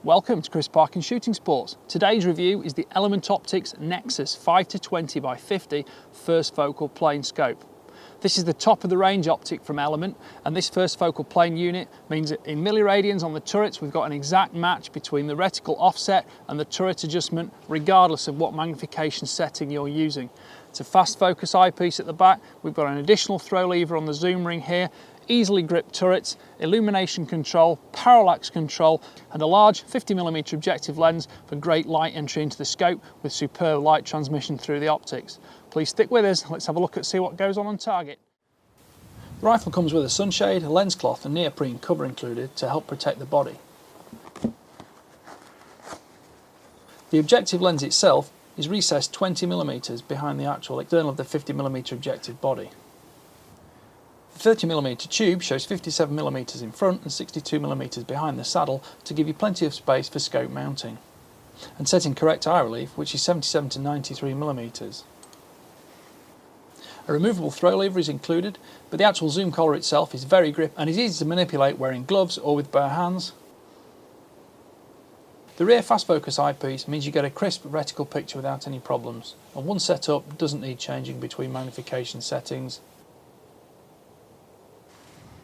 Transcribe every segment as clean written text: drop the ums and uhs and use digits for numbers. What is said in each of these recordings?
Welcome to Chris Parkin Shooting Sports. Today's review is the Element Optics Nexus 5-20 by 50 first focal plane scope. This is the top of the range optic from Element, and this first focal plane unit means that in milliradians on the turrets we've got an exact match between the reticle offset and the turret adjustment regardless of what magnification setting you're using. It's a fast focus eyepiece at the back. We've got an additional throw lever on the zoom ring here, easily gripped turrets, illumination control, parallax control, and a large 50mm objective lens for great light entry into the scope with superb light transmission through the optics. Please stick with us, let's have a look at see what goes on target. The rifle comes with a sunshade, a lens cloth and neoprene cover included to help protect the body. The objective lens itself is recessed 20mm behind the actual external of the 50mm objective body. The 30mm tube shows 57mm in front and 62mm behind the saddle to give you plenty of space for scope mounting, and setting correct eye relief, which is 77 to 93mm. A removable throw lever is included, but the actual zoom collar itself is very grippy and is easy to manipulate wearing gloves or with bare hands. The rear fast focus eyepiece means you get a crisp reticle picture without any problems, and one setup doesn't need changing between magnification settings.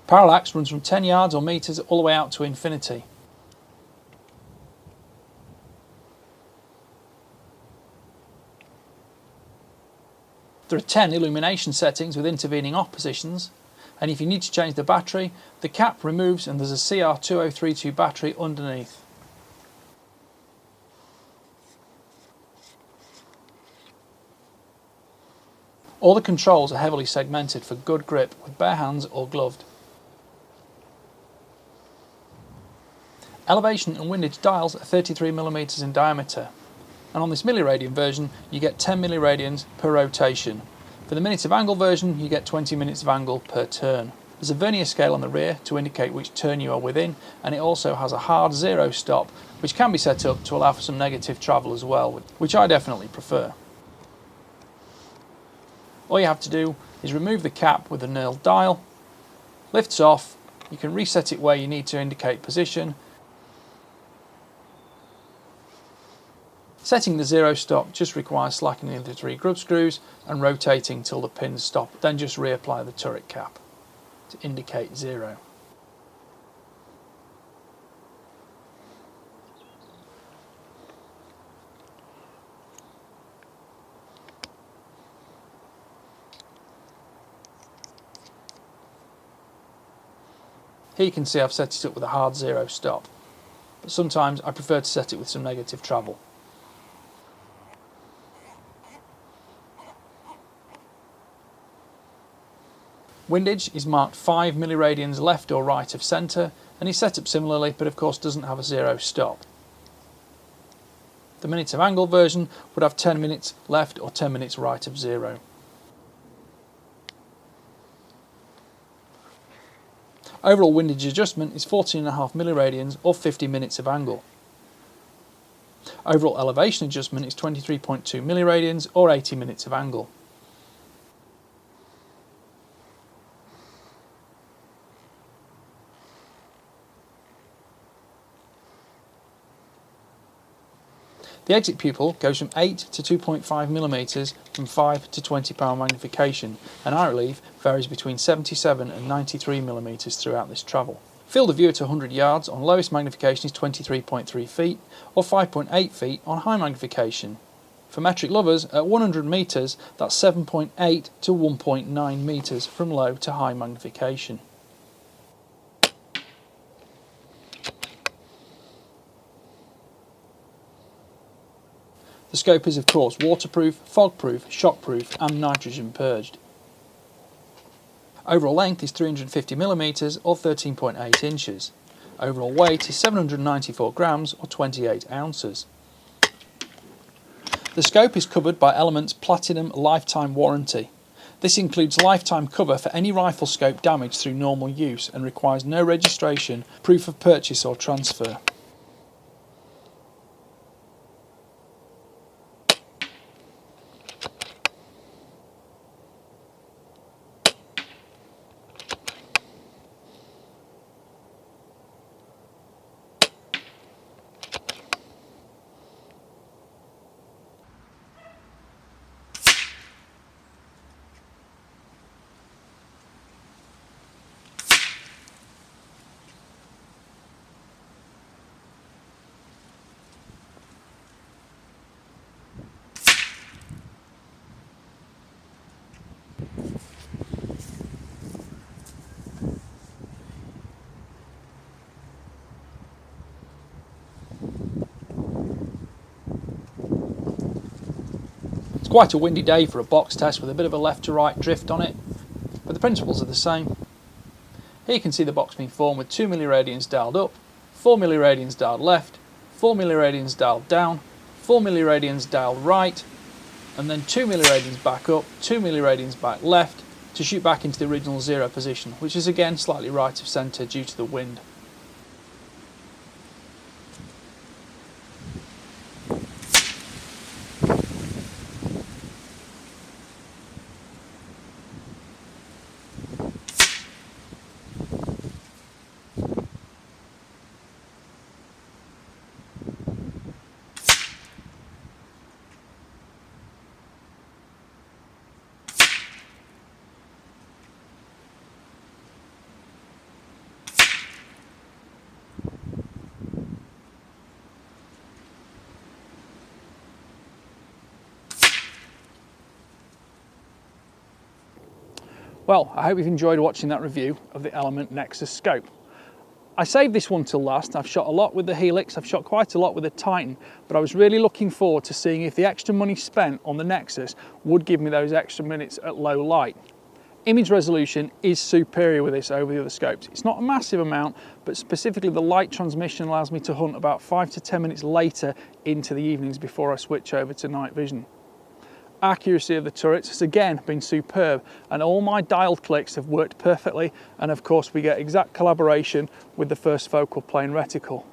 Parallax runs from 10 yards or metres all the way out to infinity. There are 10 illumination settings with intervening off positions, and if you need to change the battery, the cap removes and there's a CR2032 battery underneath. All the controls are heavily segmented for good grip with bare hands or gloved. Elevation and windage dials are 33mm in diameter, and on this milliradian version you get 10 milliradians per rotation. For the minute of angle version you get 20 minutes of angle per turn. There's a vernier scale on the rear to indicate which turn you are within, and it also has a hard zero stop which can be set up to allow for some negative travel as well, which I definitely prefer. All you have to do is remove the cap with the knurled dial, lifts off, you can reset it where you need to indicate position. Setting the zero stop just requires slackening the 3 grub screws and rotating till the pins stop, then just reapply the turret cap to indicate zero. Here you can see I've set it up with a hard zero stop, but sometimes I prefer to set it with some negative travel. Windage is marked 5 milliradians left or right of centre and is set up similarly, but of course doesn't have a zero stop. The minute of angle version would have 10 minutes left or 10 minutes right of zero. Overall windage adjustment is 14.5 milliradians or 50 minutes of angle. Overall elevation adjustment is 23.2 milliradians or 80 minutes of angle. The exit pupil goes from 8 to 2.5mm from 5 to 20 power magnification, and eye relief varies between 77 and 93mm throughout this travel. Field of view at 100 yards on lowest magnification is 23.3 feet or 5.8 feet on high magnification. For metric lovers at 100 metres that's 7.8 to 1.9 metres from low to high magnification. The scope is of course waterproof, fogproof, shockproof and nitrogen purged. Overall length is 350mm or 13.8 inches. Overall weight is 794 grams or 28 ounces. The scope is covered by Element's Platinum Lifetime Warranty. This includes lifetime cover for any rifle scope damage through normal use and requires no registration, proof of purchase or transfer. It's quite a windy day for a box test with a bit of a left to right drift on it, but the principles are the same. Here you can see the box being formed with 2 milliradians dialed up, 4 milliradians dialed left, 4 milliradians dialed down, 4 milliradians dialed right, and then 2 milliradians back up, 2 milliradians back left to shoot back into the original 0 position, which is again slightly right of centre due to the wind. Well, I hope you've enjoyed watching that review of the Element Nexus scope. I saved this one till last. I've shot a lot with the Helix, I've shot quite a lot with the Titan, but I was really looking forward to seeing if the extra money spent on the Nexus would give me those extra minutes at low light. Image resolution is superior with this over the other scopes. It's not a massive amount, but specifically the light transmission allows me to hunt about 5 to 10 minutes later into the evenings before I switch over to night vision. Accuracy of the turrets has again been superb, and all my dialed clicks have worked perfectly, and of course we get exact collaboration with the first focal plane reticle.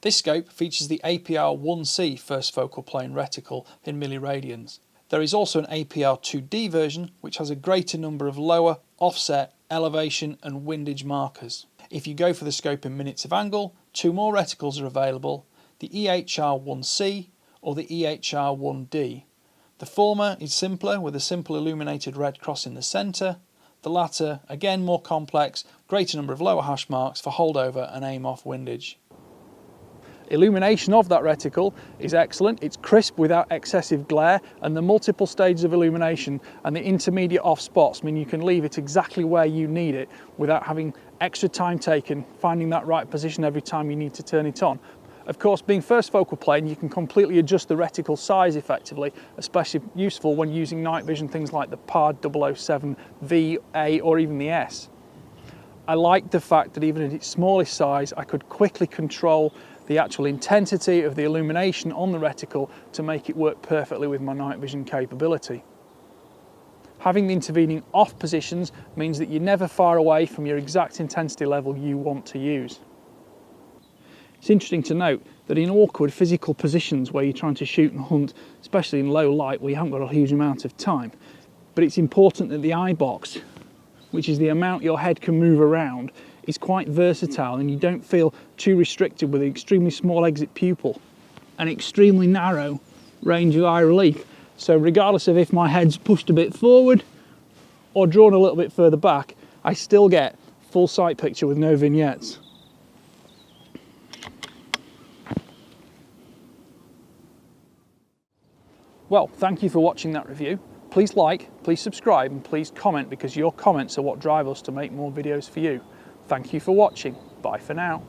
This scope features the APR-1C first focal plane reticle in milliradians. There is also an APR-2D version which has a greater number of lower, offset, elevation and windage markers. If you go for the scope in minutes of angle, 2 more reticles are available, the EHR-1C or the EHR-1D. The former is simpler with a simple illuminated red cross in the centre. The latter, again more complex, greater number of lower hash marks for holdover and aim off windage. Illumination of that reticle is excellent. It's crisp without excessive glare, and the multiple stages of illumination and the intermediate off spots mean you can leave it exactly where you need it without having extra time taken finding that right position every time you need to turn it on. Of course, being first focal plane, you can completely adjust the reticle size effectively, especially useful when using night vision, things like the PARD 007 V, A or even the S. I like the fact that even at its smallest size, I could quickly control the actual intensity of the illumination on the reticle to make it work perfectly with my night vision capability. Having the intervening off positions means that you're never far away from your exact intensity level you want to use. It's interesting to note that in awkward physical positions where you're trying to shoot and hunt, especially in low light where you haven't got a huge amount of time, but it's important that the eye box, which is the amount your head can move around, is quite versatile and you don't feel too restricted with an extremely small exit pupil, an extremely narrow range of eye relief. So regardless of if my head's pushed a bit forward or drawn a little bit further back, I still get full sight picture with no vignettes. Well, thank you for watching that review. Please like, please subscribe and please comment, because your comments are what drive us to make more videos for you. Thank you for watching. Bye for now.